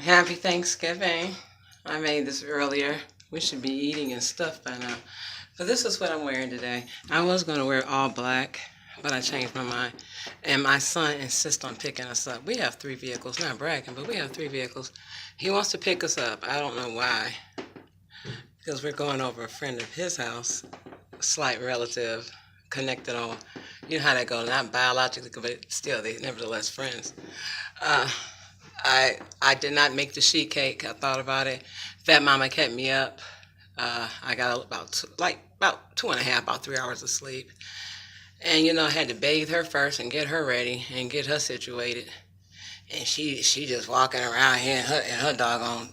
Happy Thanksgiving. I made this earlier. We should be eating and stuff by now. But this is what I'm wearing today. I was going to wear all black, but I changed my mind. And my son insists on picking us up. We have 3 vehicles. Not bragging, but we have 3 vehicles. He wants to pick us up. I don't know why. Because we're going over a friend of his house, a slight relative, connected on, you know how that goes, not biologically, but still, they nevertheless friends. Uh, I did not make the sheet cake. I thought about it. Fat Mama kept me up. I got about 2.5, about 3 hours of sleep. And I had to bathe her first and get her ready and get her situated. And she just walking around here and her doggone,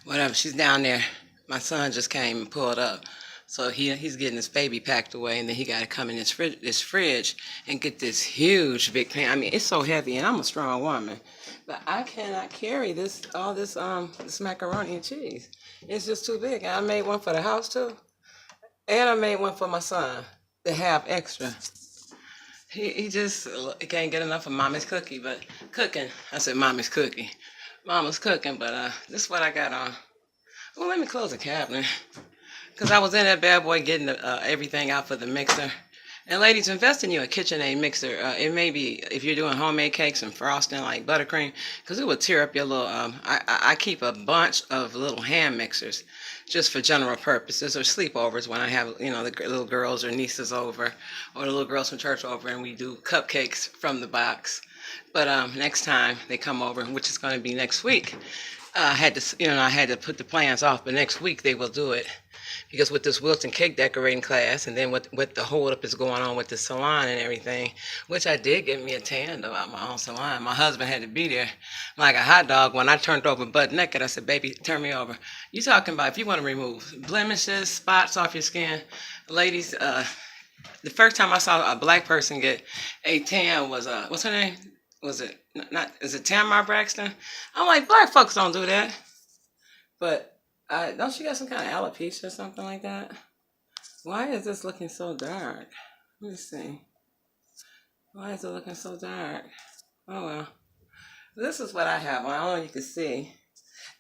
whatever. She's down there. My son just came and pulled up. So he's getting his baby packed away, and then he got to come in this fridge and get this huge big pan. I mean, it's so heavy, and I'm a strong woman, but I cannot carry this macaroni and cheese. It's just too big. I made one for the house too, and I made one for my son to have extra. He just can't get enough of Mommy's cookie, but cooking. I said Mommy's cookie. Mama's cooking, but this is what I got on. Well, let me close the cabinet. Because I was in that bad boy getting everything out for the mixer. And ladies, invest in you a KitchenAid mixer. It may be, if you're doing homemade cakes and frosting like buttercream, because it will tear up your little, I keep a bunch of little hand mixers just for general purposes or sleepovers when I have, the little girls or nieces over or the little girls from church over and we do cupcakes from the box. But next time they come over, which is going to be next week, I had to put the plans off, but next week they will do it. Because with this Wilton cake decorating class, and then what the hold up is going on with the salon and everything, which I did get me a tan about my own salon. My husband had to be there like a hot dog. When I turned over butt naked, I said, baby, turn me over. You talking about if you want to remove blemishes, spots off your skin. Ladies, the first time I saw a black person get a tan was, what's her name? Is it Tamar Braxton? I'm like, black folks don't do that. But don't she got some kind of alopecia or something like that? Why is this looking so dark? Let me see. Why is it looking so dark? Oh well. This is what I have on. I don't know if you can see.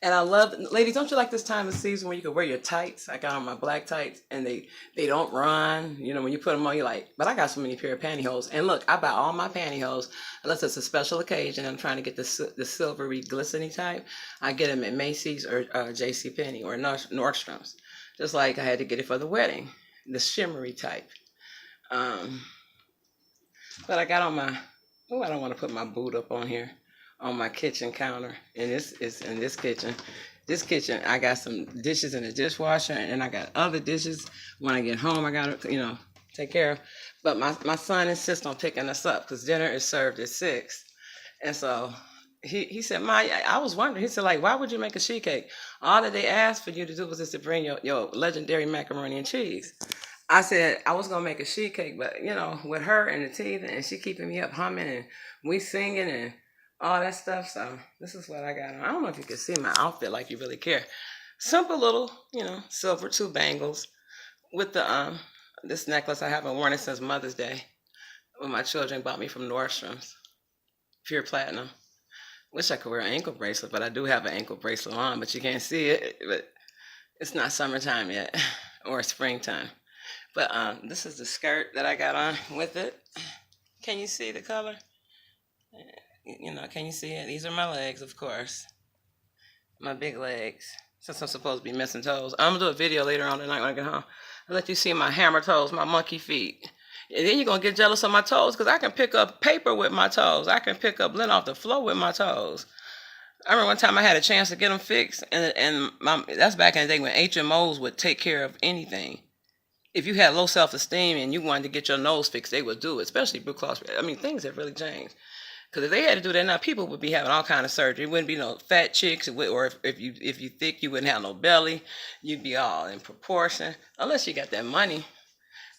And I love, ladies, don't you like this time of season where you can wear your tights? I got on my black tights and they don't run. When you put them on, you're like, but I got so many pair of pantyhose. And look, I buy all my pantyhose, unless it's a special occasion. I'm trying to get the silvery, glistening type. I get them at Macy's or JCPenney or Nordstrom's. Just like I had to get it for the wedding, the shimmery type. But I got on my, I don't want to put my boot up on here. On my kitchen counter, and this is in this kitchen. This kitchen, I got some dishes in the dishwasher, and I got other dishes. When I get home, I gotta, take care of. But my son insists on picking us up because dinner is served at 6, and so he said, "Ma, I was wondering." He said, "Like, why would you make a sheet cake? All that they asked for you to do was just to bring your legendary macaroni and cheese." I said I was gonna make a sheet cake, but with her and the teeth, and she keeping me up humming, and we singing and all that stuff. So this is what I got on. I don't know if you can see my outfit like you really care. Simple little, silver 2 bangles with the this necklace. I haven't worn it since Mother's Day when my children bought me from Nordstrom's. Pure platinum. Wish I could wear an ankle bracelet, but I do have an ankle bracelet on, but you can't see it. But it's not summertime yet or springtime. But this is the skirt that I got on with it. Can you see the color? Can you see it? These are my legs, of course. My big legs. Since I'm supposed to be missing toes. I'm going to do a video later on tonight when I get home. I'll let you see my hammer toes, my monkey feet. And then you're going to get jealous of my toes because I can pick up paper with my toes. I can pick up lint off the floor with my toes. I remember one time I had a chance to get them fixed. And that's back in the day when HMOs would take care of anything. If you had low self-esteem and you wanted to get your nose fixed, they would do it. Especially Blue Cross. I mean, things have really changed. Because if they had to do that now, people would be having all kind of surgery. It wouldn't be no fat chicks, or if you thick, you wouldn't have no belly. You'd be all in proportion, unless you got that money.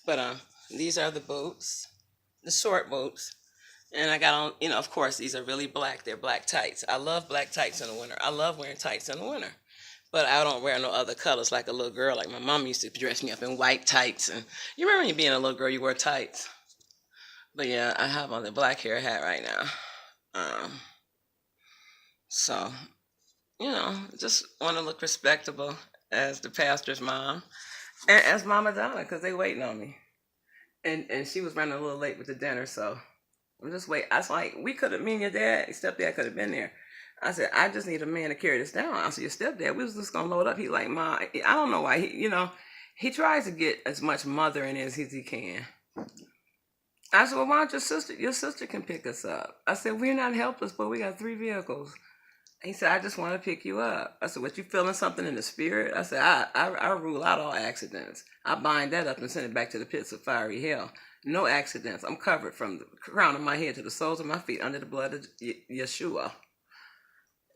But these are the boots, the short boots, and I got on. Of course, these are really black. They're black tights. I love black tights in the winter. I love wearing tights in the winter, but I don't wear no other colors like a little girl. Like my mom used to dress me up in white tights, and you remember when you being a little girl, you wore tights. But yeah, I have on the black hair hat right now. So just want to look respectable as the pastor's mom and as Mama Donna because they waiting on me. And she was running a little late with the dinner, so I'm just waiting. I was like, we could have, me and your dad, your stepdad could have been there. I said, I just need a man to carry this down. I said, your stepdad, we was just gonna load up. He like, Ma, I don't know why he tries to get as much mothering as he can. I said, well, why don't your sister can pick us up? I said, we're not helpless, but we got 3 vehicles. He said, I just want to pick you up. I said, what, you feeling something in the spirit? I said, I rule out all accidents. I bind that up and send it back to the pits of fiery hell. No accidents. I'm covered from the crown of my head to the soles of my feet under the blood of Yeshua.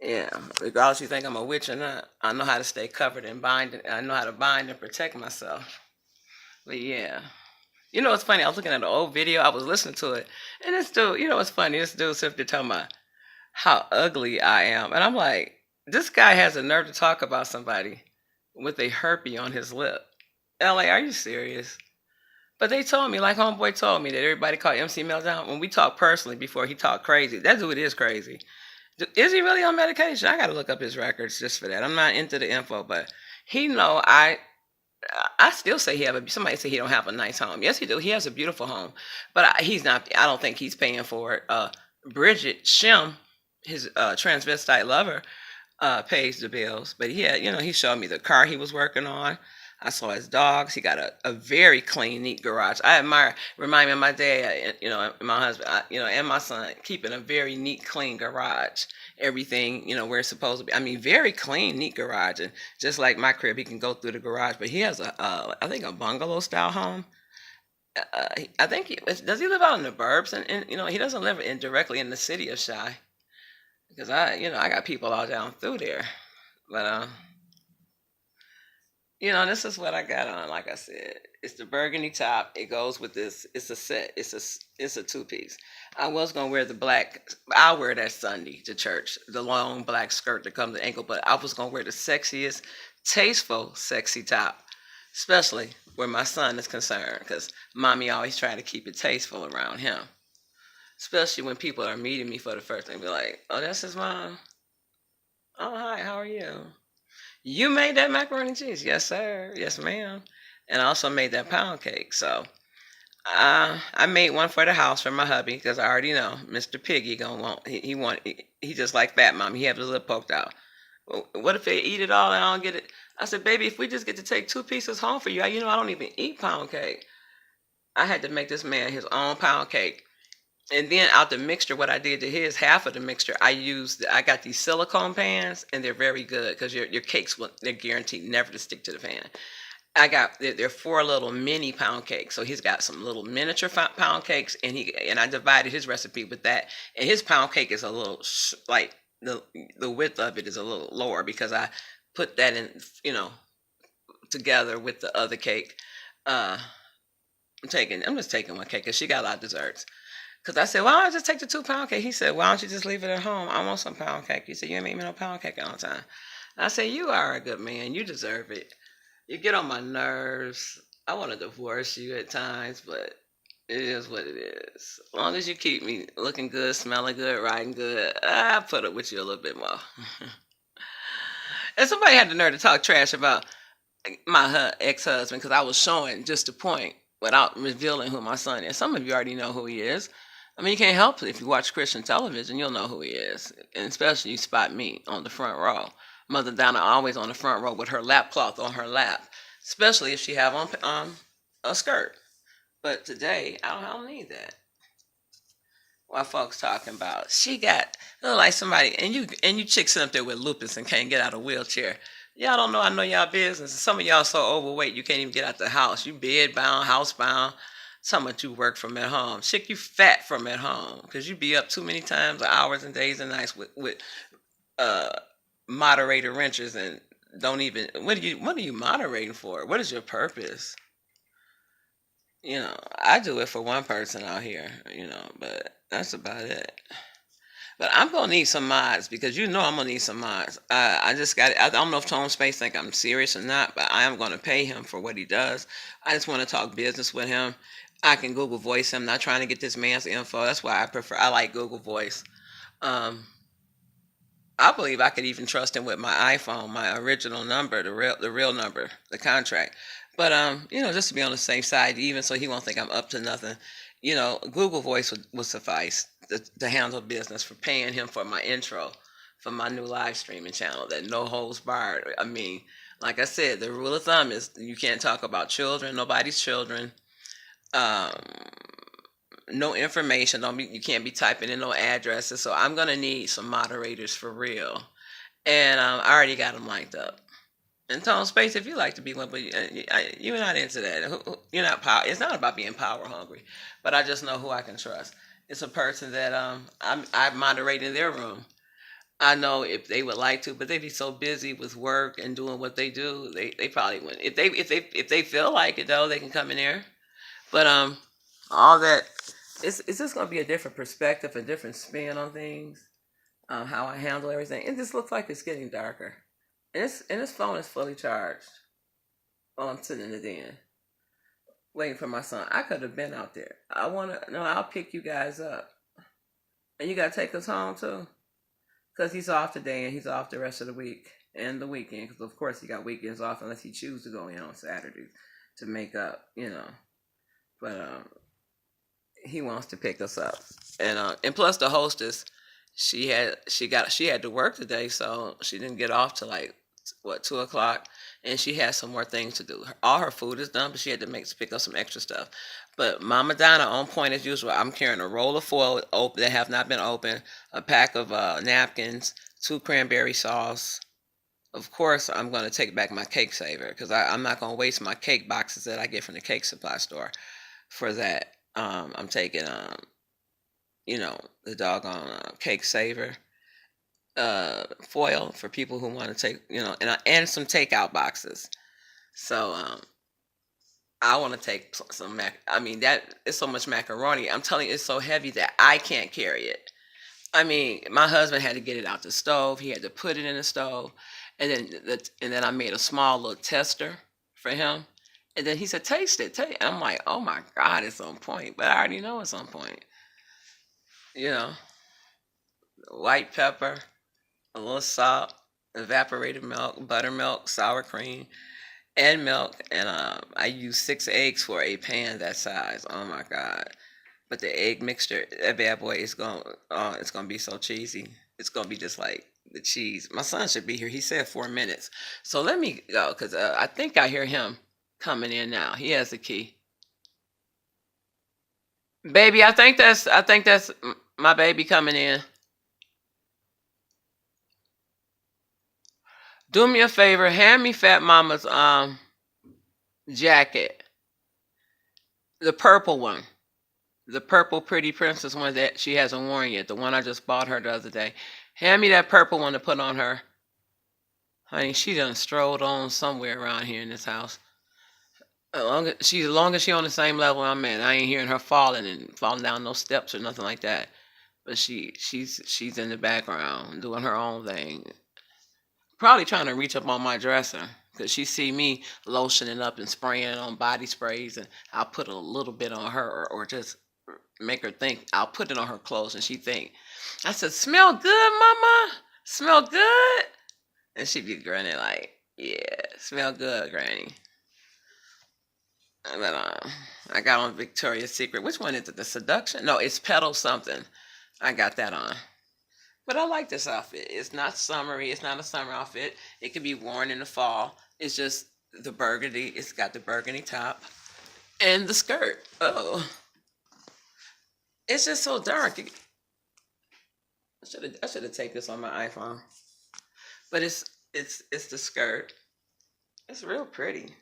Yeah, regardless you think I'm a witch or not, I know how to stay covered and bind. I know how to bind and protect myself. But yeah. You know what's funny? I was looking at an old video. I was listening to it. And this dude, you know what's funny? This dude sitting there talking about how ugly I am. And I'm like, this guy has a nerve to talk about somebody with a herpes on his lip. And I'm like, are you serious? But they told me, like homeboy told me, that everybody called MC Meltdown. When we talked personally before he talked crazy, that dude is crazy. Is he really on medication? I got to look up his records just for that. I'm not into the info, but he know I still say somebody say he don't have a nice home. Yes, he do. He has a beautiful home, but he's not. I don't think he's paying for it. Bridget Shim, his transvestite lover, pays the bills. But he had, he showed me the car he was working on. I saw his dogs. He got a very clean, neat garage. I remind me of my dad, and my husband, and my son, keeping a very neat, clean garage. Everything, where it's supposed to be. I mean, very clean, neat garage. And just like my crib, he can go through the garage. But he has I think a bungalow-style home. I think does he live out in the burbs? And he doesn't live directly in the city of Chi. Because I got people all down through there. But, this is what I got on. Like I said, it's the burgundy top. It goes with this. It's a set. It's a 2-piece. I was gonna wear the black. I'll wear that Sunday to church. The long black skirt that comes to the ankle. But I was gonna wear the sexiest, tasteful, sexy top, especially where my son is concerned, because mommy always try to keep it tasteful around him. Especially when people are meeting me for the first time, be like, "Oh, that's his mom. Oh, hi. How are you?" You made that macaroni and cheese? Yes, sir. Yes, ma'am. And I also made that pound cake. So I made one for the house for my hubby because I already know Mr. Piggy gonna want he just like Fat Mom. He had his lip poked out. Well, what if they eat it all and I don't get it? I said, baby, if we just get to take 2 pieces home for you, I don't even eat pound cake. I had to make this man his own pound cake. And then out the mixture, what I did to his, half of the mixture, I got these silicone pans, and they're very good because your cakes, they're guaranteed never to stick to the pan. They're 4 little mini pound cakes. So he's got some little miniature pound cakes, and I divided his recipe with that. And his pound cake is a little, like, the width of it is a little lower because I put that in, together with the other cake. I'm just taking one cake because she got a lot of desserts. Because I said, why don't I just take the 2-pound cake? He said, why don't you just leave it at home? I want some pound cake. He said, you ain't make me no pound cake all the time. I said, you are a good man. You deserve it. You get on my nerves. I want to divorce you at times, but it is what it is. As long as you keep me looking good, smelling good, riding good, I'll put up with you a little bit more. And somebody had the nerve to talk trash about my ex-husband because I was showing just a point without revealing who my son is. Some of you already know who he is. I mean, you can't help it. If you watch Christian television, you'll know who he is. And especially you spot me on the front row. Mother Donna always on the front row with her lap cloth on her lap. Especially if she have on a skirt. But today, I don't need that. While folks talking about, she got, like somebody, and you chicks sitting up there with lupus and can't get out of a wheelchair. Y'all don't know I know y'all business. Some of y'all so overweight you can't even get out the house. You bed bound, house bound. Some of you work from at home. Chick, you fat from at home because you be up too many times, hours and days and nights with moderator wrenches and don't even. What are you moderating for? What is your purpose? I do it for one person out here. But that's about it. But I'm gonna need some mods because I'm gonna need some mods. I don't know if Tone Space think I'm serious or not, but I am gonna pay him for what he does. I just want to talk business with him. I can Google Voice him. Not trying to get this man's info. That's why I like Google Voice. I I believe I could even trust him with my iPhone, my original number, the real number, the contract. But just to be on the safe side, even so he won't think I'm up to nothing. Google Voice would suffice to handle business for paying him for my intro for my new live streaming channel. That no holds barred. I mean, like I said, the rule of thumb is you can't talk about children, nobody's children. Um, no information. You can't be typing in no addresses. So I'm gonna need some moderators for real. And I already got them lined up. And Tone Space, if you like to be one, but you're not into that. You're not power. It's not about being power hungry, but I just know who I can trust. It's a person that I'm moderating their room. I know if they would like to, but they be so busy with work and doing what they do, they probably wouldn't. If they feel like it though, they can come in there. But all that it's just gonna be a different perspective, a different spin on things, how I handle everything. It just looks like it's getting darker. And this phone is fully charged. Oh, I'm sitting in the den waiting for my son. I could have been out there. I'll pick you guys up. And you gotta take us home too. Because he's off today and he's off the rest of the week and the weekend. Because of course he got weekends off unless he chooses to go in on Saturdays to make up. But he wants to pick us up. And plus the hostess, she had to work today, so she didn't get off till like 2 o'clock, and she has some more things to do. All her food is done, but she had to pick up some extra stuff. But Mama Donna on point as usual. I'm carrying a roll of foil that have not been opened, a pack of napkins, 2 cranberry sauce. Of course, I'm going to take back my cake saver because I'm not going to waste my cake boxes that I get from the cake supply store for that. I'm taking the doggone cake saver foil for people who want to take, and some takeout boxes. So I want to take some I mean, that is so much macaroni. I'm telling you, it's so heavy that I can't carry it. I mean, my husband had to get it out the stove. He had to put it in the stove, and then I made a small little tester for him. And then he said, "Taste it." I'm like, "Oh my God, it's on point." But I already know it's on point. You know, white pepper, a little salt, evaporated milk, buttermilk, sour cream, and milk. And I use 6 eggs for a pan that size. Oh my God. But the egg mixture, that bad boy is it's gonna be so cheesy. It's gonna be just like the cheese. My son should be here. He said 4 minutes. So let me go because I think I hear him coming in now. He has the key. Baby, I think that's my baby coming in. Do me a favor, hand me Fat Mama's jacket, the purple one, the purple Pretty Princess one that she hasn't worn yet, the one I just bought her the other day. Hand me that purple one to put on her. Honey, she done strolled on somewhere around here in this house. As long as she on the same level I'm at, I ain't hearing her falling down no steps or nothing like that. But she's in the background doing her own thing. Probably trying to reach up on my dresser because she see me lotioning up and spraying on body sprays, and I'll put a little bit on her, or just make her think I'll put it on her clothes, and she think I said, "Smell good, Mama. Smell good," and she be grinning like, "Yeah, smell good, Granny." But I got on Victoria's Secret. Which one is it? The Seduction? No, it's Petal something. I got that on. But I like this outfit. It's not summery. It's not a summer outfit. It can be worn in the fall. It's just the burgundy. It's got the burgundy top and the skirt. Oh, it's just so dark. I should have taken this on my iPhone. But it's the skirt. It's real pretty.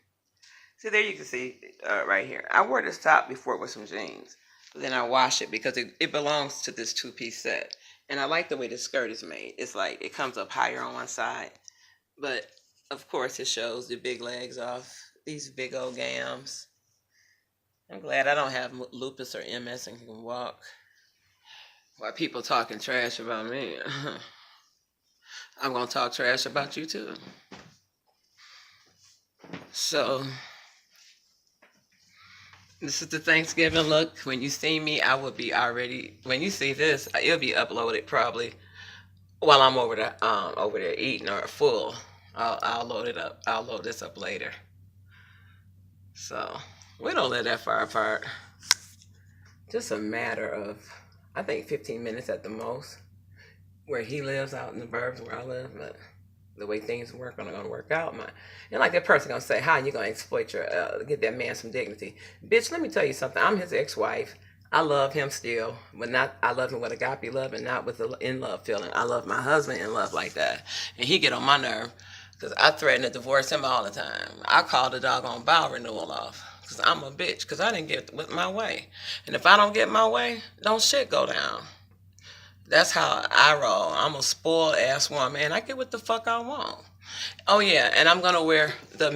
See, there you can see right here. I wore this top before with some jeans. But then I washed it because it belongs to this two-piece set. And I like the way the skirt is made. It's like it comes up higher on one side. But, of course, it shows the big legs off. These big old gams. I'm glad I don't have lupus or MS and can walk. While people talking trash about me, I'm going to talk trash about you too. So, this is the Thanksgiving look. When you see me, I will be already, when you see this, it'll be uploaded probably while I'm over there eating or full. I'll load it up. I'll load this up later. So we don't live that far apart. Just a matter of, I think, 15 minutes at the most. Where he lives out in the burbs, where I live, but the way things work are going to work out. And like that person going to say, how are you going to exploit get that man some dignity? Bitch, let me tell you something. I'm his ex-wife. I love him still, but not, I love him with agape love and not with the in love feeling. I love my husband in love like that. And he get on my nerve because I threaten to divorce him all the time. I call the doggone vow renewal off because I'm a bitch because I didn't get with my way. And if I don't get my way, don't shit go down. That's how I roll. I'm a spoiled ass woman, and I get what the fuck I want. Oh yeah, and I'm gonna wear the